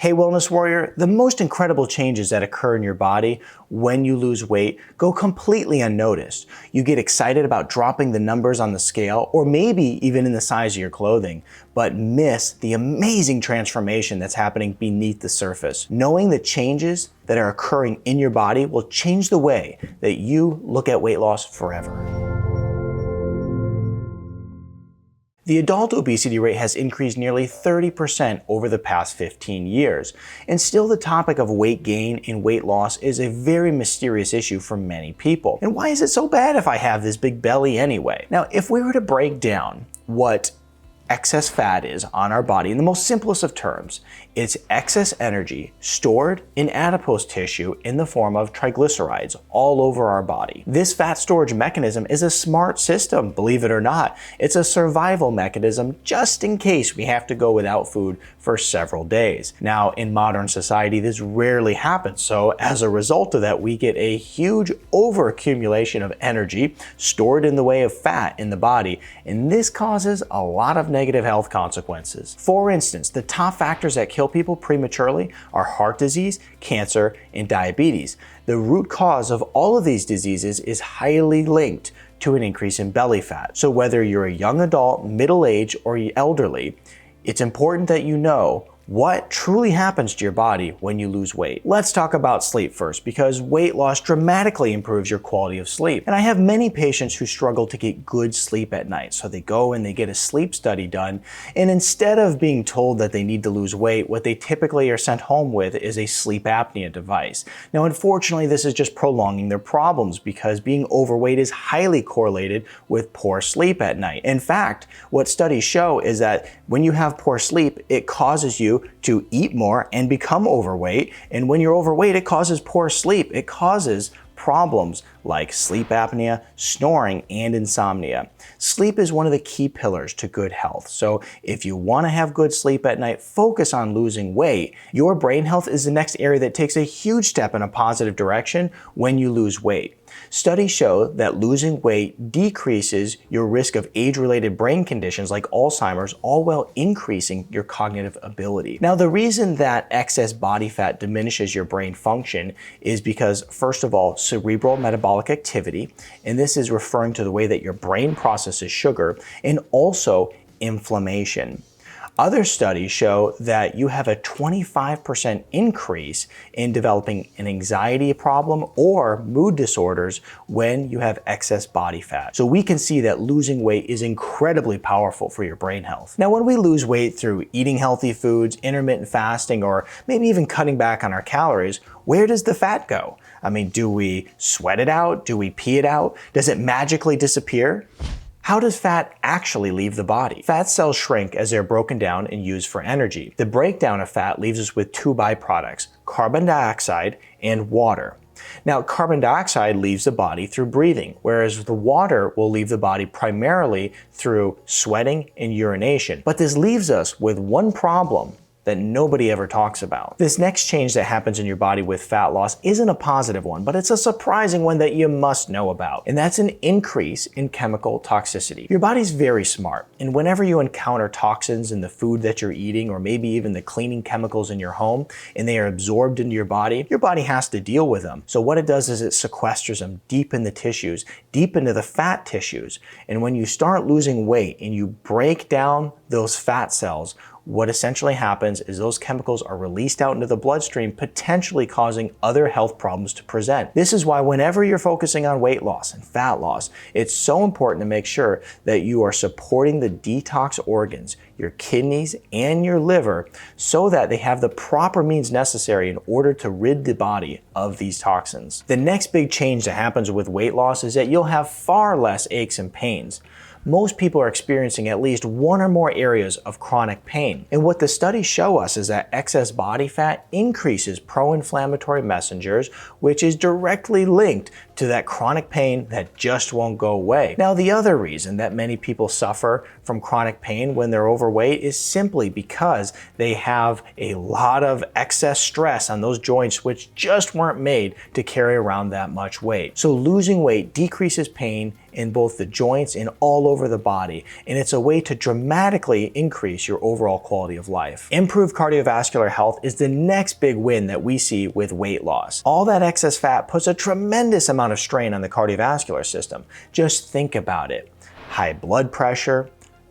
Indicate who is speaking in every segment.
Speaker 1: Hey Wellness Warrior, the most incredible changes that occur in your body when you lose weight go completely unnoticed. You get excited about dropping the numbers on the scale, or maybe even in the size of your clothing, but miss the amazing transformation that's happening beneath the surface. Knowing the changes that are occurring in your body will change the way that you look at weight loss forever. The adult obesity rate has increased nearly 30% over the past 15 years, and still the topic of weight gain and weight loss is a very mysterious issue for many people. And why is it so bad if I have this big belly anyway? Now, if we were to break down what excess fat is on our body in the most simplest of terms, it's excess energy stored in adipose tissue in the form of triglycerides all over our body. This fat storage mechanism is a smart system, believe it or not. It's a survival mechanism just in case we have to go without food for several days. Now, in modern society, this rarely happens, so as a result of that, we get a huge overaccumulation of energy stored in the way of fat in the body, and this causes a lot of negative health consequences. For instance, the top factors that kill people prematurely are heart disease, cancer, and diabetes. The root cause of all of these diseases is highly linked to an increase in belly fat. So whether you're a young adult, middle-aged, or elderly, it's important that you know what truly happens to your body when you lose weight. Let's talk about sleep first, because weight loss dramatically improves your quality of sleep. And I have many patients who struggle to get good sleep at night. So they go and they get a sleep study done, and instead of being told that they need to lose weight, what they typically are sent home with is a sleep apnea device. Now, unfortunately, this is just prolonging their problems because being overweight is highly correlated with poor sleep at night. In fact, what studies show is that when you have poor sleep, it causes you to eat more and become overweight. And when you're overweight, it causes poor sleep. It causes problems like sleep apnea, snoring, and insomnia. Sleep is one of the key pillars to good health. So if you want to have good sleep at night, focus on losing weight. Your brain health is the next area that takes a huge step in a positive direction when you lose weight. Studies show that losing weight decreases your risk of age-related brain conditions like Alzheimer's, all while increasing your cognitive ability. Now, the reason that excess body fat diminishes your brain function is because, first of all, cerebral metabolic activity, and this is referring to the way that your brain processes sugar, and also inflammation. Other studies show that you have a 25% increase in developing an anxiety problem or mood disorders when you have excess body fat. So we can see that losing weight is incredibly powerful for your brain health. Now, when we lose weight through eating healthy foods, intermittent fasting, or maybe even cutting back on our calories, where does the fat go? I mean, do we sweat it out? Do we pee it out? Does it magically disappear? How does fat actually leave the body? Fat cells shrink as they're broken down and used for energy. The breakdown of fat leaves us with two byproducts, carbon dioxide and water. Now, carbon dioxide leaves the body through breathing, whereas the water will leave the body primarily through sweating and urination. But this leaves us with one problem that nobody ever talks about. This next change that happens in your body with fat loss isn't a positive one, but it's a surprising one that you must know about. And that's an increase in chemical toxicity. Your body's very smart, and whenever you encounter toxins in the food that you're eating, or maybe even the cleaning chemicals in your home, and they are absorbed into your body has to deal with them. So what it does is it sequesters them deep in the tissues, deep into the fat tissues. And when you start losing weight and you break down those fat cells, what essentially happens is those chemicals are released out into the bloodstream, potentially causing other health problems to present. This is why whenever you're focusing on weight loss and fat loss, it's so important to make sure that you are supporting the detox organs, your kidneys and your liver, so that they have the proper means necessary in order to rid the body of these toxins. The next big change that happens with weight loss is that you'll have far less aches and pains. Most people are experiencing at least one or more areas of chronic pain. And what the studies show us is that excess body fat increases pro-inflammatory messengers, which is directly linked to that chronic pain that just won't go away. Now, the other reason that many people suffer from chronic pain when they're overweight is simply because they have a lot of excess stress on those joints which just weren't made to carry around that much weight. So losing weight decreases pain in both the joints and all over the body, and it's a way to dramatically increase your overall quality of life. Improved cardiovascular health is the next big win that we see with weight loss. All that excess fat puts a tremendous amount of strain on the cardiovascular system. Just think about it. High blood pressure,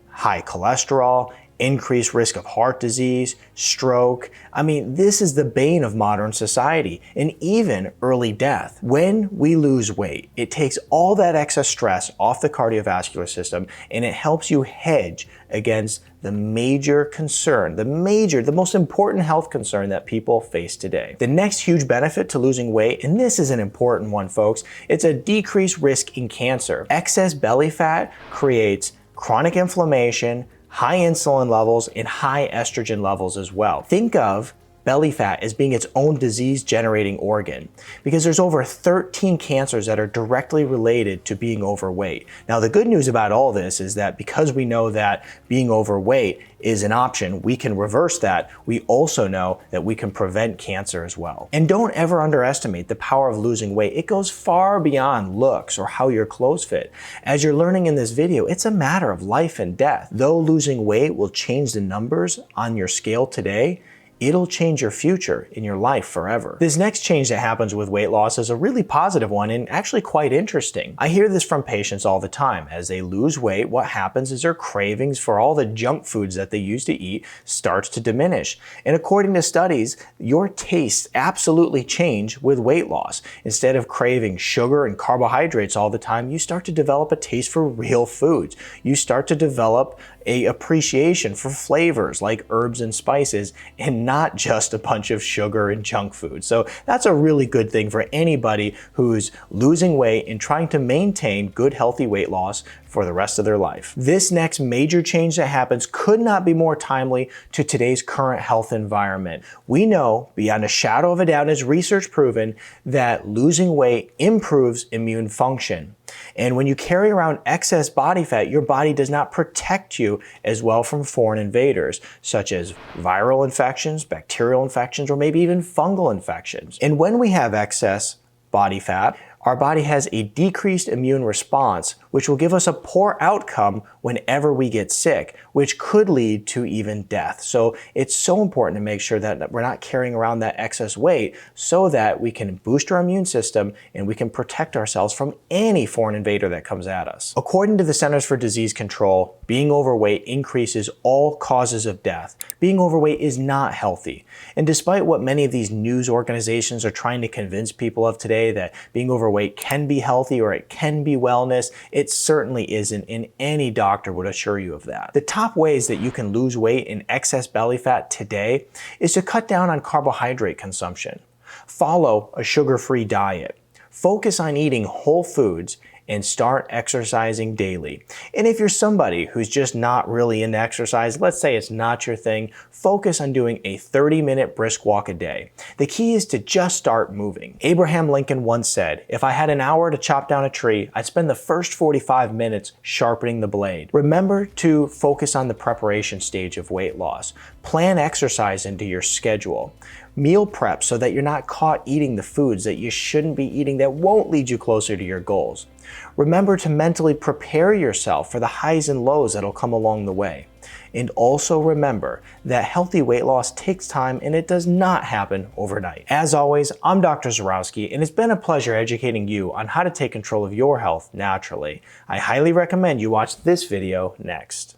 Speaker 1: high cholesterol, increased risk of heart disease, stroke. I mean, this is the bane of modern society, and even early death. When we lose weight, it takes all that excess stress off the cardiovascular system, and it helps you hedge against the major concern, the most important health concern that people face today. The next huge benefit to losing weight, and this is an important one, folks, it's a decreased risk in cancer. Excess belly fat creates chronic inflammation, high insulin levels, and high estrogen levels as well. Think of belly fat as being its own disease-generating organ, because there's over 13 cancers that are directly related to being overweight. Now, the good news about all this is that because we know that being overweight is an option, we can reverse that. We also know that we can prevent cancer as well. And don't ever underestimate the power of losing weight. It goes far beyond looks or how your clothes fit. As you're learning in this video, it's a matter of life and death. Though losing weight will change the numbers on your scale today, it'll change your future in your life forever. This next change that happens with weight loss is a really positive one and actually quite interesting. I hear this from patients all the time. As they lose weight, what happens is their cravings for all the junk foods that they used to eat starts to diminish. And according to studies, your tastes absolutely change with weight loss. Instead of craving sugar and carbohydrates all the time, you start to develop a taste for real foods. You start to develop an appreciation for flavors like herbs and spices, and not just a bunch of sugar and junk food. So that's a really good thing for anybody who's losing weight and trying to maintain good, healthy weight loss for the rest of their life. This next major change that happens could not be more timely to today's current health environment. We know beyond a shadow of a doubt, as research proven, that losing weight improves immune function. And when you carry around excess body fat, your body does not protect you as well from foreign invaders, such as viral infections, bacterial infections, or maybe even fungal infections. And when we have excess body fat, our body has a decreased immune response, which will give us a poor outcome whenever we get sick, which could lead to even death. So it's so important to make sure that we're not carrying around that excess weight so that we can boost our immune system and we can protect ourselves from any foreign invader that comes at us. According to the Centers for Disease Control, being overweight increases all causes of death. Being overweight is not healthy. And despite what many of these news organizations are trying to convince people of today, that being overweight can be healthy or it can be wellness, it certainly isn't, and any doctor would assure you of that. The top ways that you can lose weight and excess belly fat today is to cut down on carbohydrate consumption. Follow a sugar-free diet. Focus on eating whole foods and start exercising daily. And if you're somebody who's just not really into exercise, let's say it's not your thing, focus on doing a 30-minute brisk walk a day. The key is to just start moving. Abraham Lincoln once said, "If I had an hour to chop down a tree, I'd spend the first 45 minutes sharpening the blade." Remember to focus on the preparation stage of weight loss. Plan exercise into your schedule. Meal prep so that you're not caught eating the foods that you shouldn't be eating that won't lead you closer to your goals. Remember to mentally prepare yourself for the highs and lows that'll come along the way. And also remember that healthy weight loss takes time and it does not happen overnight. As always, I'm Dr. Zyrowski, and it's been a pleasure educating you on how to take control of your health naturally. I highly recommend you watch this video next.